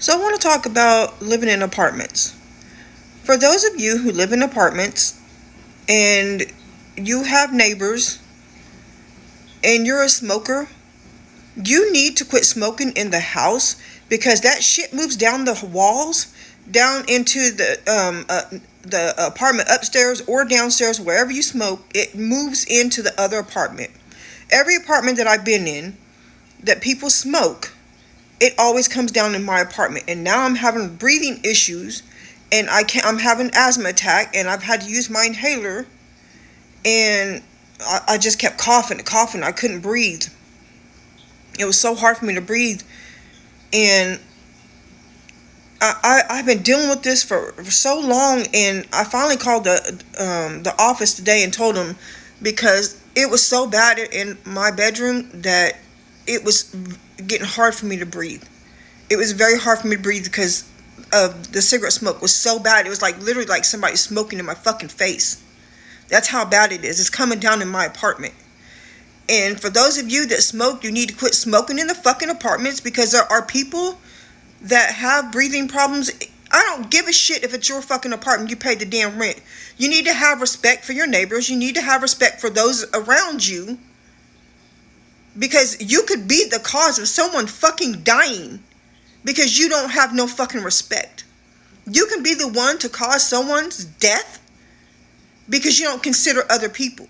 So I want to talk about living in apartments. For those of you who live in apartments and you have neighbors and you're a smoker, you need to quit smoking in the house because that shit moves down the walls, down into the apartment upstairs or downstairs, wherever you smoke. It moves into the other apartment. Every apartment that I've been in that people smoke, it always comes down in my apartment. And now I'm having breathing issues, and I'm having asthma attack, and I've had to use my inhaler, and I just kept coughing. I couldn't breathe. It was so hard for me to breathe, and I've been dealing with this for so long, and I finally called the office today and told them, because it was so bad in my bedroom that it was getting hard for me to breathe. It was very hard for me to breathe because of the cigarette smoke was so bad. It was like literally like somebody smoking in my fucking face. That's how bad it is. It's coming down in my apartment. And for those of you that smoke, you need to quit smoking in the fucking apartments, because there are people that have breathing problems. I don't give a shit if it's your fucking apartment. You pay the damn rent. You need to have respect for your neighbors. You need to have respect for those around you, because you could be the cause of someone fucking dying because you don't have no fucking respect. You can be the one to cause someone's death because you don't consider other people.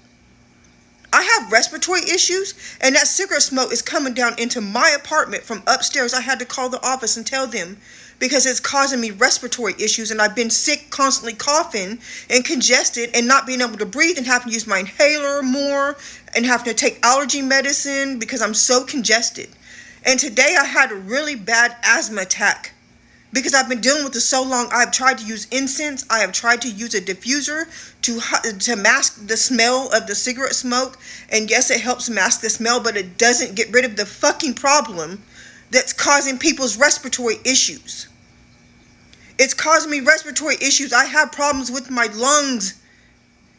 I have respiratory issues, and that cigarette smoke is coming down into my apartment from upstairs. I had to call the office and tell them because it's causing me respiratory issues, and I've been sick, constantly coughing and congested and not being able to breathe and having to use my inhaler more and having to take allergy medicine because I'm so congested. And today I had a really bad asthma attack because I've been dealing with this so long. I've tried to use incense. I have tried to use a diffuser to mask the smell of the cigarette smoke. And yes, it helps mask the smell, but it doesn't get rid of the fucking problem that's causing people's respiratory issues. It's causing me respiratory issues. I have problems with my lungs.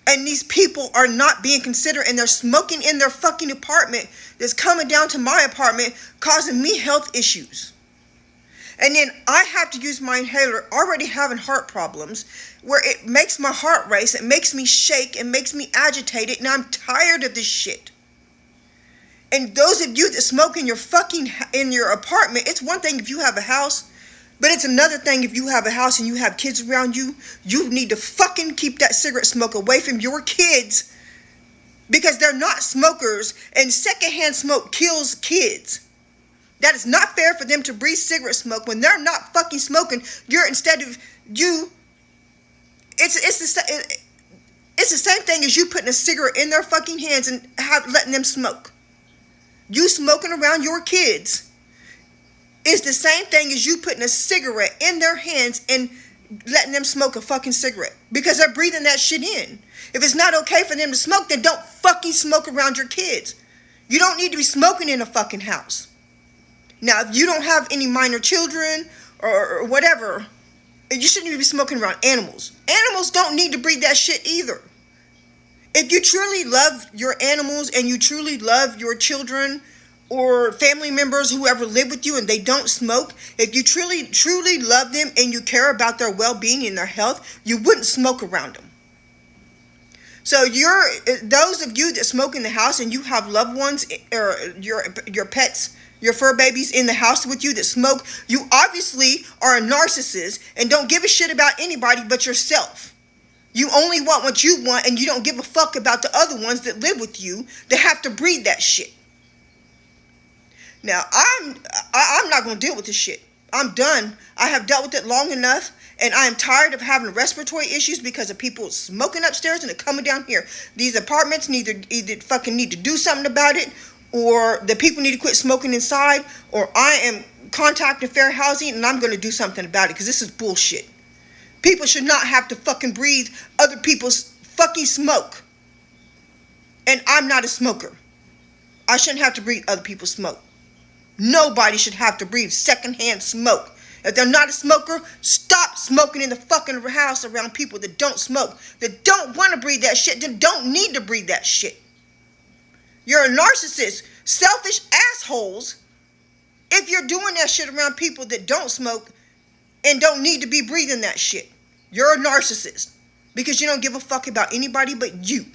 And these people are not being considered, and they're smoking in their fucking apartment that's coming down to my apartment, causing me health issues. And then I have to use my inhaler, already having heart problems, where it makes my heart race, it makes me shake, it makes me agitated, and I'm tired of this shit. And those of you that smoke in your apartment, it's one thing if you have a house, but it's another thing if you have a house and you have kids around you. You need to fucking keep that cigarette smoke away from your kids, because they're not smokers, and secondhand smoke kills kids. That is not fair for them to breathe cigarette smoke when they're not fucking smoking. It's the same thing as you putting a cigarette in their fucking hands and letting them smoke. You smoking around your kids is the same thing as you putting a cigarette in their hands and letting them smoke a fucking cigarette, because they're breathing that shit in. If it's not okay for them to smoke, then don't fucking smoke around your kids. You don't need to be smoking in a fucking house. Now, if you don't have any minor children or whatever, you shouldn't even be smoking around animals. Animals don't need to breathe that shit either. If you truly love your animals and you truly love your children or family members, whoever live with you, and they don't smoke, if you truly love them and you care about their well-being and their health, you wouldn't smoke around them. So those of you that smoke in the house and you have loved ones or your pets, your fur babies in the house with you that smoke, you obviously are a narcissist and don't give a shit about anybody but yourself. You only want what you want, and you don't give a fuck about the other ones that live with you that have to breathe that shit. Now, I'm not going to deal with this shit. I'm done. I have dealt with it long enough, and I am tired of having respiratory issues because of people smoking upstairs and they're coming down here. These apartments either fucking need to do something about it, or the people need to quit smoking inside, or I am contacting Fair Housing and I'm going to do something about it, because this is bullshit. People should not have to fucking breathe other people's fucking smoke. And I'm not a smoker. I shouldn't have to breathe other people's smoke. Nobody should have to breathe secondhand smoke. If they're not a smoker, stop smoking in the fucking house around people that don't smoke, that don't want to breathe that shit, that don't need to breathe that shit. You're a narcissist, selfish assholes if you're doing that shit around people that don't smoke. and don't need to be breathing that shit. You're a narcissist because you don't give a fuck about anybody but you.